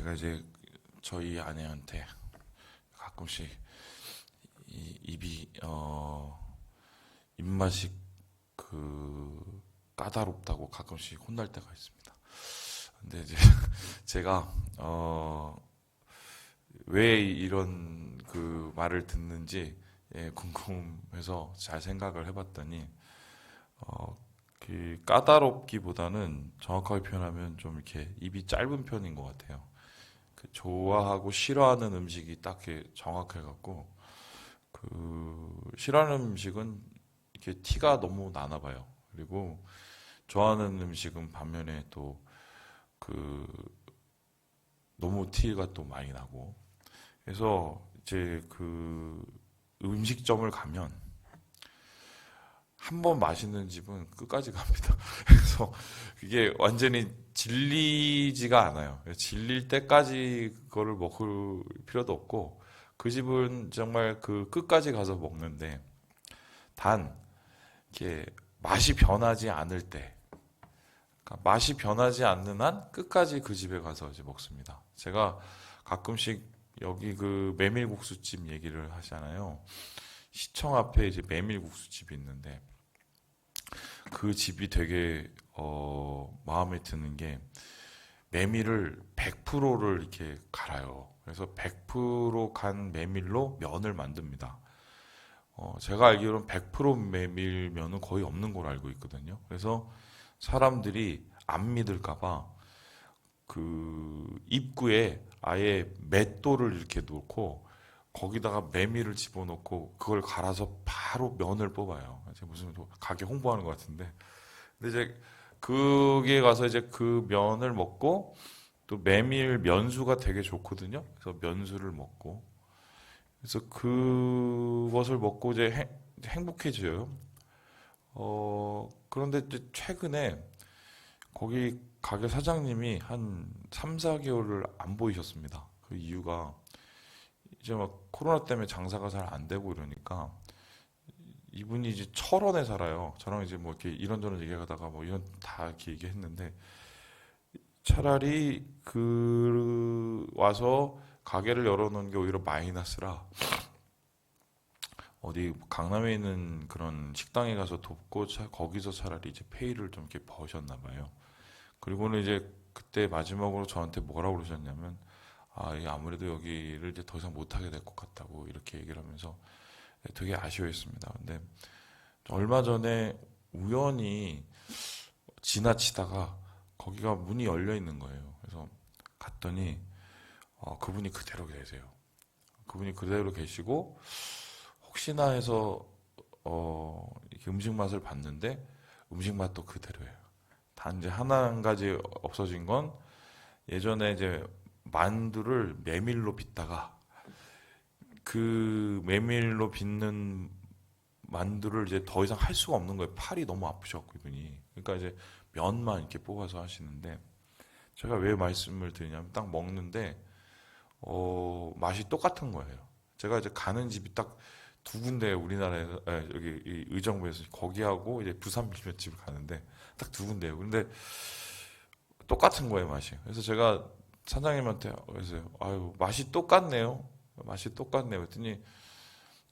제가 이제 저희 아내한테 가끔씩 입이 입맛이 까다롭다고 가끔씩 혼날 때가 있습니다. 근데 이제 제가 왜 이런 말을 듣는지 궁금해서 잘 생각을 해봤더니 까다롭기보다는 정확하게 표현하면 좀 이렇게 입이 짧은 편인 것 같아요. 좋아하고 싫어하는 음식이 딱 이렇게 정확해갖고 싫어하는 음식은 이렇게 티가 너무 나나 봐요. 그리고 좋아하는 음식은 반면에 또 그 너무 티가 또 많이 나고. 그래서 이제 음식점을 가면 한 번 맛있는 집은 끝까지 갑니다. 그래서 이게 완전히 질리지가 않아요. 질릴 때까지 그거를 먹을 필요도 없고, 그 집은 정말 끝까지 가서 먹는데, 단 이게 맛이 변하지 않을 때, 그러니까 맛이 변하지 않는 한 끝까지 그 집에 가서 이제 먹습니다. 제가 가끔씩 여기 메밀국수집 얘기를 하잖아요. 시청 앞에 이제 메밀국수집이 있는데, 그 집이 되게 마음에 드는 게 메밀을 100%를 이렇게 갈아요. 그래서 100%간 메밀로 면을 만듭니다. 제가 알기로는 100% 메밀면은 거의 없는 걸로 알고 있거든요. 그래서 사람들이 안 믿을까봐 입구에 아예 맷돌을 이렇게 놓고 거기다가 메밀을 집어넣고 그걸 갈아서 바로 면을 뽑아요. 제가 무슨 가게 홍보하는 것 같은데. 근데 이제 그게 가서 이제 그 면을 먹고 또 메밀 면수가 되게 좋거든요. 그래서 면수를 먹고. 그래서 그것을 먹고 이제 행복해져요. 그런데 이제 최근에 거기 가게 사장님이 한 3, 4개월을 안 보이셨습니다. 그 이유가 이제 막 코로나 때문에 장사가 잘 안 되고 이러니까 이분이 이제 철원에 살아요. 저랑 이제 뭐 이렇게 이런저런 얘기하다가 뭐 이런 다 이렇게 얘기했는데 차라리 와서 가게를 열어놓은 게 오히려 마이너스라 어디 강남에 있는 그런 식당에 가서 돕고 거기서 차라리 이제 페이를 좀 이렇게 버셨나 봐요. 그리고는 이제 그때 마지막으로 저한테 뭐라고 그러셨냐면 이게 아무래도 여기를 이제 더 이상 못하게 될 것 같다고 이렇게 얘기를 하면서 되게 아쉬워했습니다. 근데 얼마 전에 우연히 지나치다가 거기가 문이 열려 있는 거예요. 그래서 갔더니 그분이 그대로 계세요. 그분이 그대로 계시고 혹시나 해서 이렇게 음식 맛을 봤는데 음식 맛도 그대로예요. 단 이제 한 가지 없어진 건 예전에 이제 만두를 메밀로 빚다가 그 메밀로 빚는 만두를 이제 더 이상 할 수가 없는 거예요. 팔이 너무 아프셔갖고 이분이. 그러니까 이제 면만 이렇게 뽑아서 하시는데 제가 왜 말씀을 드리냐면 딱 먹는데 맛이 똑같은 거예요. 제가 이제 가는 집이 딱 두 군데 우리나라에서 여기 이 의정부에서 거기하고 이제 부산 밀면집을 가는데 딱 두 군데예요. 근데 똑같은 거예요 맛이. 그래서 제가 사장님한테 그래서 아유 맛이 똑같네요. 맛이 똑같네요. 그랬더니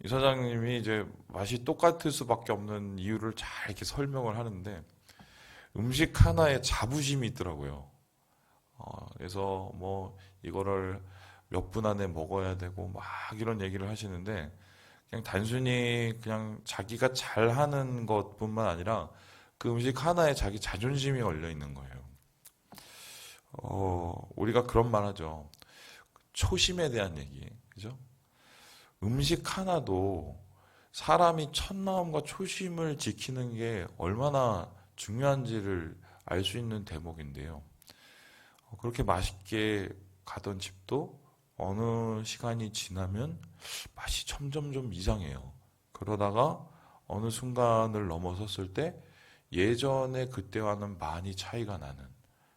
이 사장님이 이제 맛이 똑같을 수밖에 없는 이유를 잘 이렇게 설명을 하는데 음식 하나에 자부심이 있더라고요. 그래서 뭐 이거를 몇 분 안에 먹어야 되고 막 이런 얘기를 하시는데 그냥 단순히 그냥 자기가 잘하는 것뿐만 아니라 그 음식 하나에 자기 자존심이 걸려 있는 거예요. 우리가 그런 말 하죠. 초심에 대한 얘기, 그죠? 음식 하나도 사람이 첫 마음과 초심을 지키는 게 얼마나 중요한지를 알 수 있는 대목인데요. 그렇게 맛있게 가던 집도 어느 시간이 지나면 맛이 점점점 이상해요. 그러다가 어느 순간을 넘어섰을 때 예전에 그때와는 많이 차이가 나는.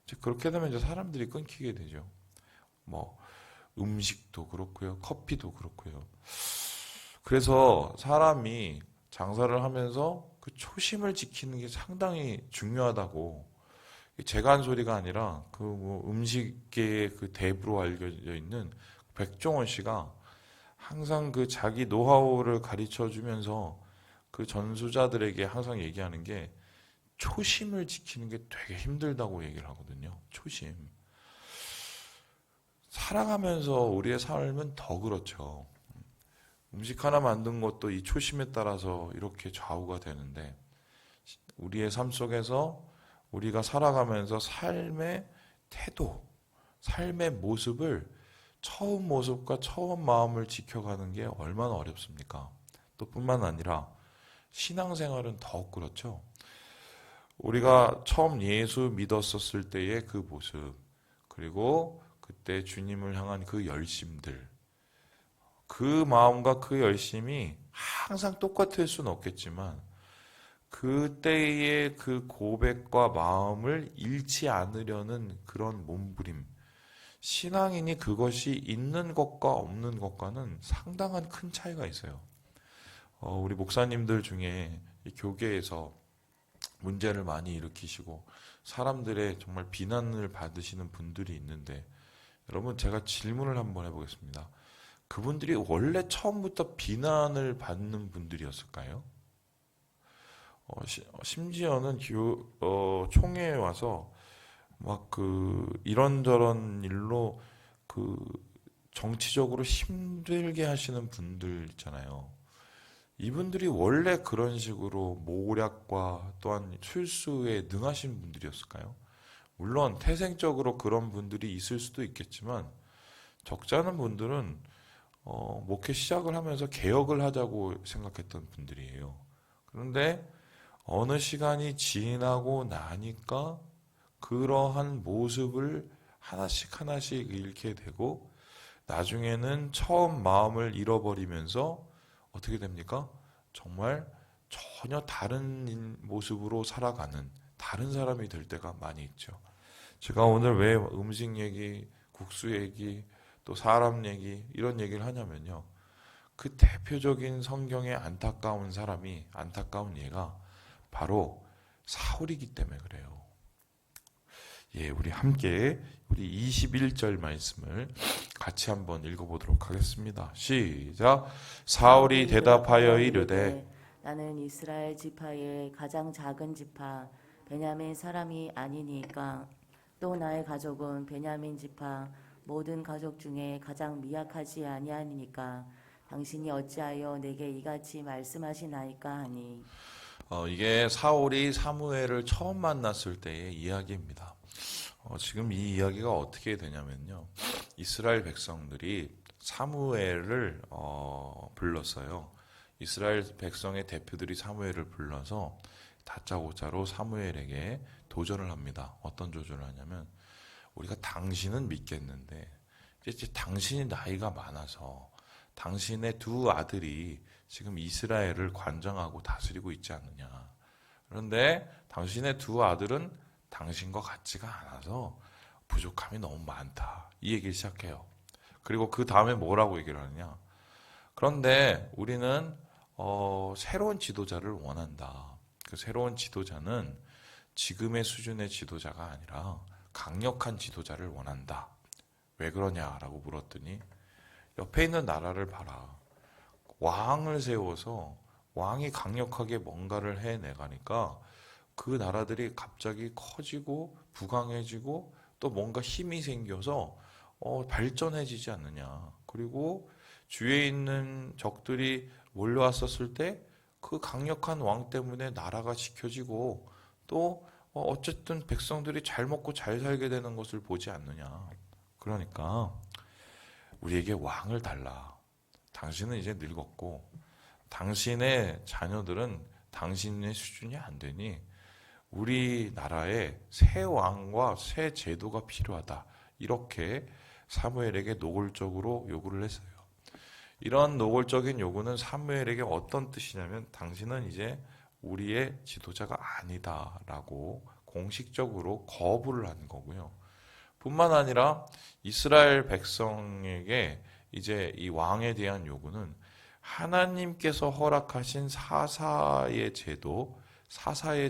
이제 그렇게 되면 이제 사람들이 끊기게 되죠. 뭐 음식도 그렇고요, 커피도 그렇고요. 그래서 사람이 장사를 하면서 그 초심을 지키는 게 상당히 중요하다고 제가 한 소리가 아니라 그 뭐 음식계의 그 대부로 알려져 있는 백종원 씨가 항상 그 자기 노하우를 가르쳐 주면서 그 전수자들에게 항상 얘기하는 게 초심을 지키는 게 되게 힘들다고 얘기를 하거든요. 초심. 살아가면서 우리의 삶은 더 그렇죠. 음식 하나 만든 것도 이 초심에 따라서 이렇게 좌우가 되는데 우리의 삶 속에서 우리가 살아가면서 삶의 태도, 삶의 모습을 처음 모습과 처음 마음을 지켜가는 게 얼마나 어렵습니까? 또 뿐만 아니라 신앙생활은 더욱 그렇죠. 우리가 처음 예수 믿었었을 때의 그 모습, 그리고 그때 주님을 향한 그 열심들, 그 마음과 그 열심이 항상 똑같을 수는 없겠지만 그때의 그 고백과 마음을 잃지 않으려는 그런 몸부림. 신앙인이 그것이 있는 것과 없는 것과는 상당한 큰 차이가 있어요. 우리 목사님들 중에 이 교계에서 문제를 많이 일으키시고 사람들의 정말 비난을 받으시는 분들이 있는데 여러분 제가 질문을 한번 해보겠습니다. 그분들이 원래 처음부터 비난을 받는 분들이었을까요? 심지어는 총회에 와서 막 그 이런저런 일로 그 정치적으로 힘들게 하시는 분들 있잖아요. 이분들이 원래 그런 식으로 모략과 또한 술수에 능하신 분들이었을까요? 물론 태생적으로 그런 분들이 있을 수도 있겠지만 적지 않은 분들은 목회 시작을 하면서 개혁을 하자고 생각했던 분들이에요. 그런데 어느 시간이 지나고 나니까 그러한 모습을 하나씩 하나씩 잃게 되고 나중에는 처음 마음을 잃어버리면서 어떻게 됩니까? 정말 전혀 다른 모습으로 살아가는 다른 사람이 될 때가 많이 있죠. 제가 오늘 왜 음식 얘기, 국수 얘기, 또 사람 얘기 이런 얘기를 하냐면요. 그 대표적인 성경의 안타까운 사람이 안타까운 예가 바로 사울이기 때문에 그래요. 예, 우리 함께 우리 21절 말씀을 같이 한번 읽어보도록 하겠습니다. 시작. 사울이 대답하여 이르되 나는 이스라엘 지파의 가장 작은 지파 베냐민 사람이 아니니까 또 나의 가족은 베냐민 지파 모든 가족 중에 가장 미약하지 아니하니까 당신이 어찌하여 내게 이같이 말씀하시나이까 하니. 이게 사울이 사무엘을 처음 만났을 때의 이야기입니다. 지금 이 이야기가 어떻게 되냐면요. 이스라엘 백성들이 사무엘을 불렀어요. 이스라엘 백성의 대표들이 사무엘을 불러서 다짜고짜로 사무엘에게 도전을 합니다. 어떤 도전을 하냐면 우리가 당신은 믿겠는데 이제 당신이 나이가 많아서 당신의 두 아들이 지금 이스라엘을 관장하고 다스리고 있지 않느냐. 그런데 당신의 두 아들은 당신과 같지가 않아서 부족함이 너무 많다. 이 얘기를 시작해요. 그리고 그 다음에 뭐라고 얘기를 하느냐. 그런데 우리는 새로운 지도자를 원한다. 그 새로운 지도자는 지금의 수준의 지도자가 아니라 강력한 지도자를 원한다. 왜 그러냐라고 물었더니 옆에 있는 나라를 봐라. 왕을 세워서 왕이 강력하게 뭔가를 해내가니까 그 나라들이 갑자기 커지고 부강해지고 또 뭔가 힘이 생겨서 발전해지지 않느냐. 그리고 주위에 있는 적들이 몰려왔었을 때 그 강력한 왕 때문에 나라가 지켜지고 또 어쨌든 백성들이 잘 먹고 잘 살게 되는 것을 보지 않느냐. 그러니까 우리에게 왕을 달라. 당신은 이제 늙었고 당신의 자녀들은 당신의 수준이 안 되니 우리나라에 새 왕과 새 제도가 필요하다. 이렇게 사무엘에게 노골적으로 요구를 했어요. 이런 노골적인 요구는 사무엘에게 어떤 뜻이냐면 당신은 이제 우리의 지도자가 아니다라고 공식적으로 거부를 한 거고요. 뿐만 아니라 이스라엘 백성에게 이제 이 왕에 대한 요구는 하나님께서 허락하신 사사의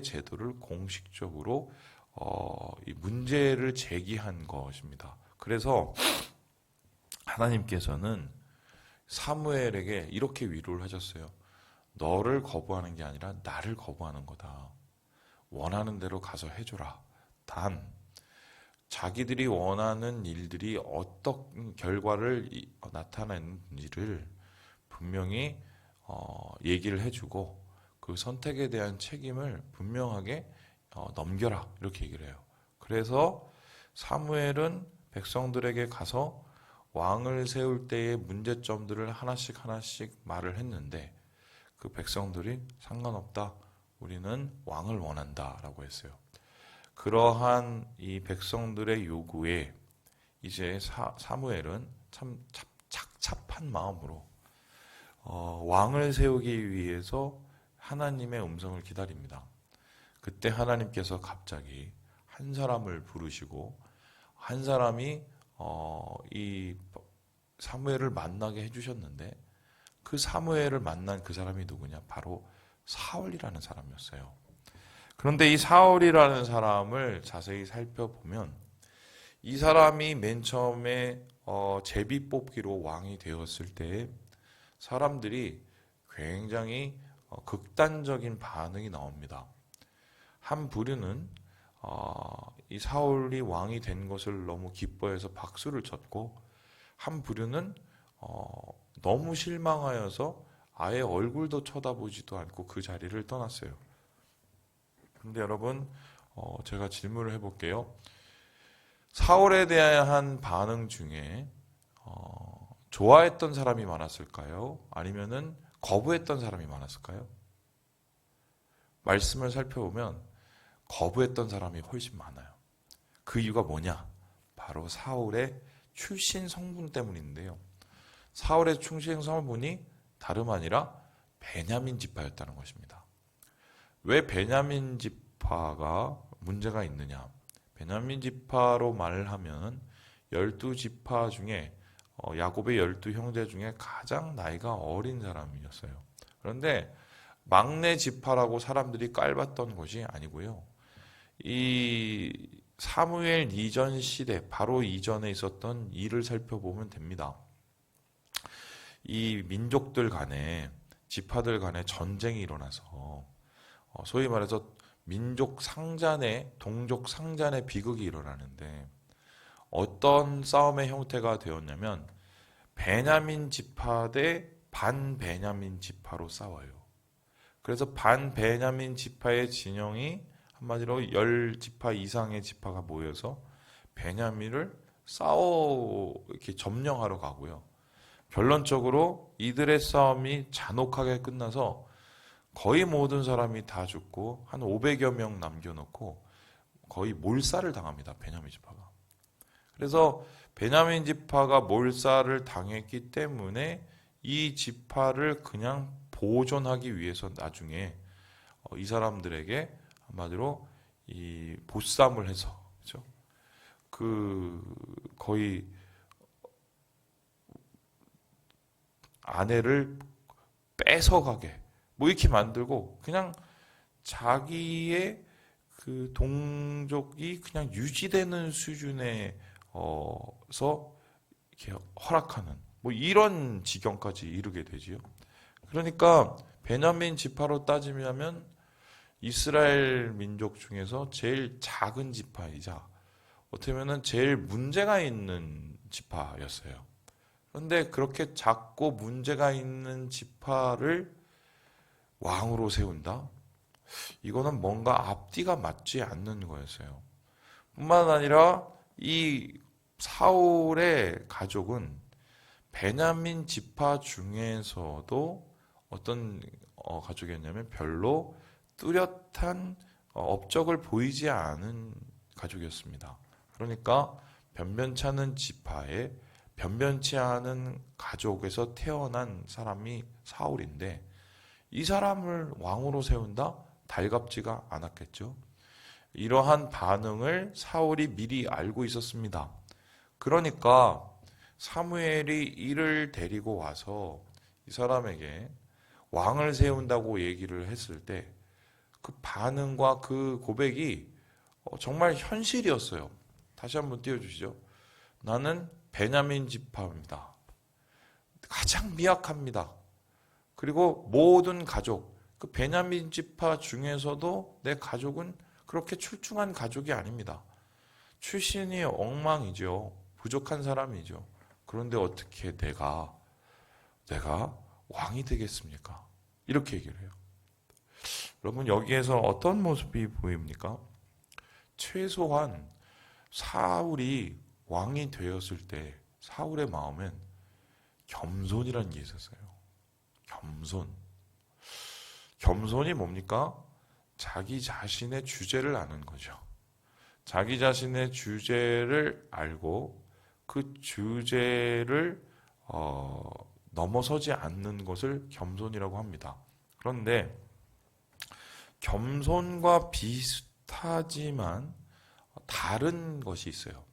제도를 공식적으로 이 문제를 제기한 것입니다. 그래서 하나님께서는 사무엘에게 이렇게 위로를 하셨어요. 너를 거부하는 게 아니라 나를 거부하는 거다. 원하는 대로 가서 해줘라. 단 자기들이 원하는 일들이 어떤 결과를 나타내는지를 분명히 얘기를 해주고 그 선택에 대한 책임을 분명하게 넘겨라 이렇게 얘기를 해요. 그래서 사무엘은 백성들에게 가서 왕을 세울 때의 문제점들을 하나씩 말을 했는데 그 백성들이 상관없다. 우리는 왕을 원한다 라고 했어요. 그러한 이 백성들의 요구에 이제 사무엘은 참 착잡한 마음으로 왕을 세우기 위해서 하나님의 음성을 기다립니다. 그때 하나님께서 갑자기 한 사람을 부르시고 한 사람이 이 사무엘을 만나게 해주셨는데 그 사무엘을 만난 그 사람이 누구냐? 바로 사울이라는 사람이었어요. 그런데 이 사울이라는 사람을 자세히 살펴보면 이 사람이 맨 처음에 제비 뽑기로 왕이 되었을 때 사람들이 굉장히 극단적인 반응이 나옵니다. 한 부류는 이 사울이 왕이 된 것을 너무 기뻐해서 박수를 쳤고 한 부류는 너무 실망하여서 아예 얼굴도 쳐다보지도 않고 그 자리를 떠났어요. 근데 여러분 제가 질문을 해볼게요. 사울에 대한 반응 중에 좋아했던 사람이 많았을까요? 아니면은 거부했던 사람이 많았을까요? 말씀을 살펴보면 거부했던 사람이 훨씬 많아요. 그 이유가 뭐냐? 바로 사울의 출신 성분 때문인데요. 사울의 출신 성분이 다름 아니라 베냐민 지파였다는 것입니다. 왜 베냐민 지파가 문제가 있느냐? 베냐민 지파로 말을 하면 12지파 중에 야곱의 12형제 중에 가장 나이가 어린 사람이었어요. 그런데 막내 지파라고 사람들이 깔봤던 것이 아니고요. 이 사무엘 이전 시대, 바로 이전에 있었던 일을 살펴보면 됩니다. 이 민족들 간에, 지파들 간에 전쟁이 일어나서 소위 말해서 민족 상잔의, 동족 상잔의 비극이 일어나는데 어떤 싸움의 형태가 되었냐면 베냐민 지파 대 반베냐민 지파로 싸워요. 그래서 반베냐민 지파의 진영이 한마디로 10지파 이상의 지파가 모여서 베냐민을 이렇게 점령하러 가고요. 결론적으로 이들의 싸움이 잔혹하게 끝나서 거의 모든 사람이 다 죽고 한 500여 명 남겨놓고 거의 몰살을 당합니다. 베냐민 지파가. 그래서 베냐민 지파가 몰살을 당했기 때문에 이 지파를 그냥 보존하기 위해서 나중에 이 사람들에게 한마디로 이 보쌈을 해서 그렇죠? 그 거의 아내를 뺏어가게 뭐 이렇게 만들고 그냥 자기의 그 동족이 그냥 유지되는 수준에 서 이렇게 허락하는 뭐 이런 지경까지 이르게 되지요. 그러니까 베냐민 지파로 따지면 이스라엘 민족 중에서 제일 작은 지파이자 어떻게 보면 제일 문제가 있는 지파였어요. 그런데 그렇게 작고 문제가 있는 지파를 왕으로 세운다? 이거는 뭔가 앞뒤가 맞지 않는 거였어요. 뿐만 아니라 이 사울의 가족은 베냐민 지파 중에서도 어떤 가족이었냐면 별로 뚜렷한 업적을 보이지 않은 가족이었습니다. 그러니까 변변찮은 지파에 변변치 않은 가족에서 태어난 사람이 사울인데 이 사람을 왕으로 세운다? 달갑지가 않았겠죠. 이러한 반응을 사울이 미리 알고 있었습니다. 그러니까 사무엘이 이를 데리고 와서 이 사람에게 왕을 세운다고 얘기를 했을 때 그 반응과 그 고백이 정말 현실이었어요. 다시 한번 띄워주시죠. 나는 베냐민 지파입니다. 가장 미약합니다. 그리고 모든 가족, 그 베냐민 지파 중에서도 내 가족은 그렇게 출중한 가족이 아닙니다. 출신이 엉망이죠. 부족한 사람이죠. 그런데 어떻게 내가 왕이 되겠습니까? 이렇게 얘기를 해요. 여러분, 여기에서 어떤 모습이 보입니까? 최소한 사울이 왕이 되었을 때 사울의 마음엔 겸손이라는 게 있었어요. 겸손. 겸손이 뭡니까? 자기 자신의 주제를 아는 거죠. 자기 자신의 주제를 알고 그 주제를 넘어서지 않는 것을 겸손이라고 합니다. 그런데 겸손과 비슷하지만 다른 것이 있어요.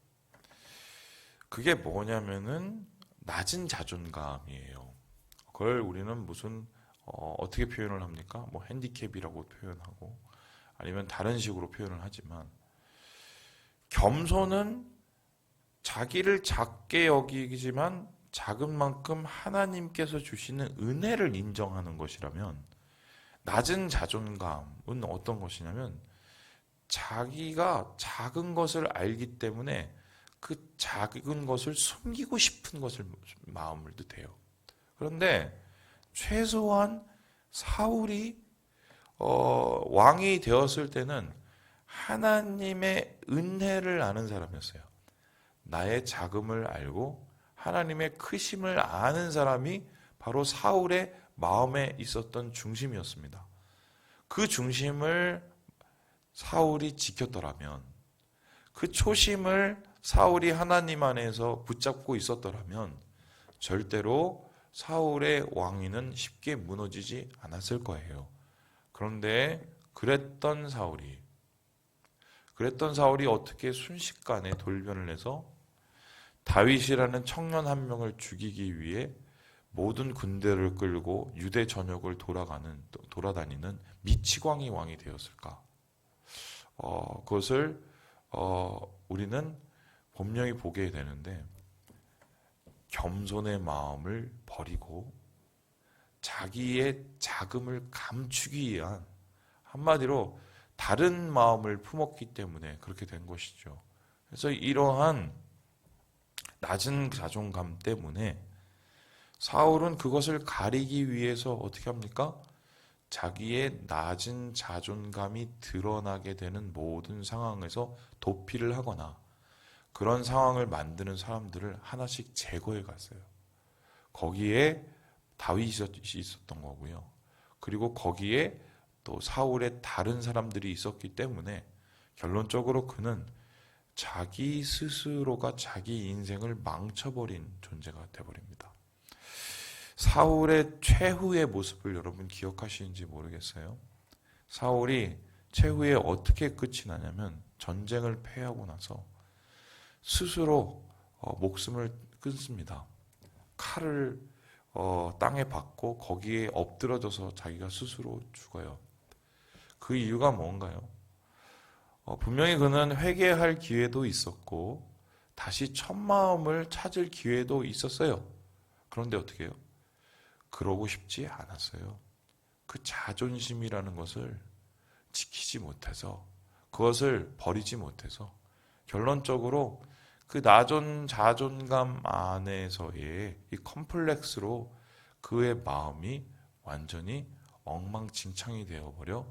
그게 뭐냐면은 낮은 자존감이에요. 그걸 우리는 무슨 어떻게 표현을 합니까? 뭐 핸디캡이라고 표현하고 아니면 다른 식으로 표현을 하지만 겸손은 자기를 작게 여기지만 작은 만큼 하나님께서 주시는 은혜를 인정하는 것이라면 낮은 자존감은 어떤 것이냐면 자기가 작은 것을 알기 때문에 그 작은 것을 숨기고 싶은 것을 마음을 뜻해요. 그런데 최소한 사울이 왕이 되었을 때는 하나님의 은혜를 아는 사람이었어요. 나의 작음을 알고 하나님의 크심을 아는 사람이 바로 사울의 마음에 있었던 중심이었습니다. 그 중심을 사울이 지켰더라면, 그 초심을 사울이 하나님 안에서 붙잡고 있었더라면 절대로 사울의 왕위는 쉽게 무너지지 않았을 거예요. 그런데 그랬던 사울이 어떻게 순식간에 돌변을 해서 다윗이라는 청년 한 명을 죽이기 위해 모든 군대를 끌고 유대 전역을 돌아다니는 미치광이 왕이 되었을까? 그것을 우리는 분명히 보게 되는데 겸손의 마음을 버리고 자기의 자금을 감추기 위한 한마디로 다른 마음을 품었기 때문에 그렇게 된 것이죠. 그래서 이러한 낮은 자존감 때문에 사울은 그것을 가리기 위해서 어떻게 합니까? 자기의 낮은 자존감이 드러나게 되는 모든 상황에서 도피를 하거나 그런 상황을 만드는 사람들을 하나씩 제거해 갔어요. 거기에 다윗이 있었던 거고요. 그리고 거기에 또 사울의 다른 사람들이 있었기 때문에 결론적으로 그는 자기 스스로가 자기 인생을 망쳐버린 존재가 되어버립니다. 사울의 최후의 모습을 여러분 기억하시는지 모르겠어요. 사울이 최후에 어떻게 끝이 나냐면 전쟁을 패하고 나서 스스로 목숨을 끊습니다. 칼을 땅에 박고 거기에 엎드러져서 자기가 스스로 죽어요. 그 이유가 뭔가요? 분명히 그는 회개할 기회도 있었고 다시 첫 마음을 찾을 기회도 있었어요. 그런데 어떻게 해요? 그러고 싶지 않았어요. 그 자존심이라는 것을 지키지 못해서 그것을 버리지 못해서 결론적으로 그 낮은 자존감 안에서의 이 컴플렉스로 그의 마음이 완전히 엉망진창이 되어버려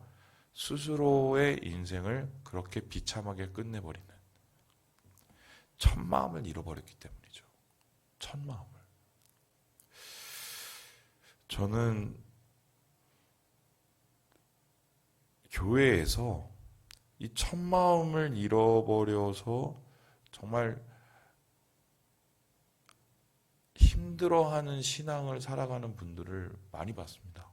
스스로의 인생을 그렇게 비참하게 끝내버리는 첫 마음을 잃어버렸기 때문이죠. 첫 마음을. 저는 교회에서 이 첫 마음을 잃어버려서 정말 힘들어하는 신앙을 살아가는 분들을 많이 봤습니다.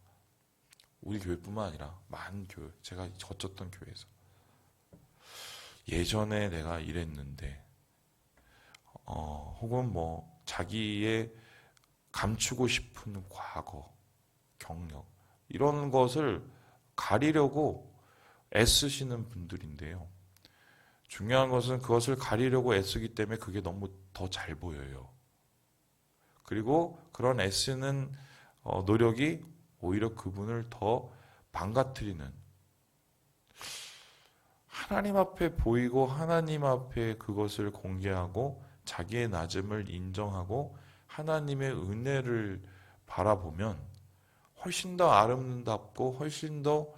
우리 교회뿐만 아니라 많은 교회, 제가 거쳤던 교회에서 예전에 내가 이랬는데 혹은 뭐 자기의 감추고 싶은 과거, 경력 이런 것을 가리려고 애쓰시는 분들인데요. 중요한 것은 그것을 가리려고 애쓰기 때문에 그게 너무 더 잘 보여요. 그리고 그런 애쓰는 노력이 오히려 그분을 더 망가뜨리는, 하나님 앞에 보이고 하나님 앞에 그것을 공개하고 자기의 낮음을 인정하고 하나님의 은혜를 바라보면 훨씬 더 아름답고 훨씬 더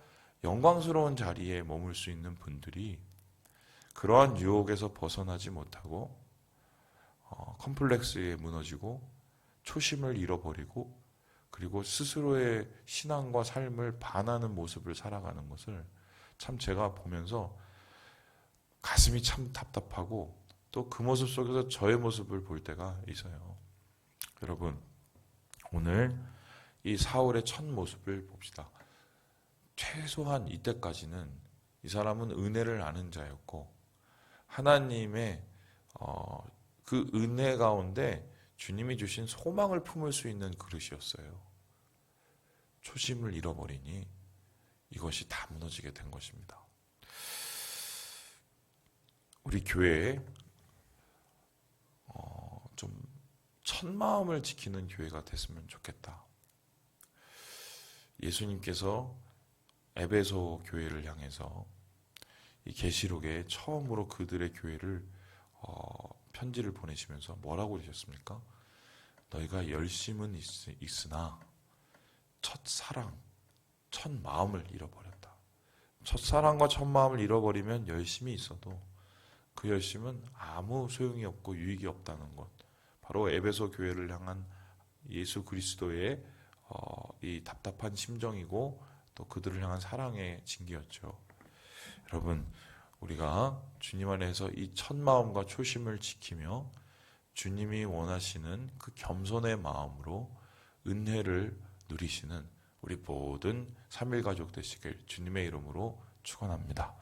영광스러운 자리에 머물 수 있는 분들이 그러한 유혹에서 벗어나지 못하고 컴플렉스에 무너지고 초심을 잃어버리고 그리고 스스로의 신앙과 삶을 반하는 모습을 살아가는 것을 참 제가 보면서 가슴이 참 답답하고 또 그 모습 속에서 저의 모습을 볼 때가 있어요. 여러분, 오늘 이 사울의 첫 모습을 봅시다. 최소한 이때까지는 이 사람은 은혜를 아는 자였고 하나님의 그 은혜 가운데 주님이 주신 소망을 품을 수 있는 그릇이었어요. 초심을 잃어버리니 이것이 다 무너지게 된 것입니다. 우리 교회에 좀 첫마음을 지키는 교회가 됐으면 좋겠다. 예수님께서 에베소 교회를 향해서 이 계시록에 처음으로 그들의 교회를 편지를 보내시면서 뭐라고 그러셨습니까? 너희가 열심은 있으나 첫 사랑, 첫 마음을 잃어버렸다. 첫 사랑과 첫 마음을 잃어버리면 열심히 있어도 그 열심은 아무 소용이 없고 유익이 없다는 것. 바로 에베소 교회를 향한 예수 그리스도의 이 답답한 심정이고 또 그들을 향한 사랑의 징계였죠. 여러분, 우리가 주님 안에서 이 첫 마음과 초심을 지키며 주님이 원하시는 그 겸손의 마음으로 은혜를 누리시는 우리 모든 삼일가족 되시길 주님의 이름으로 축원합니다.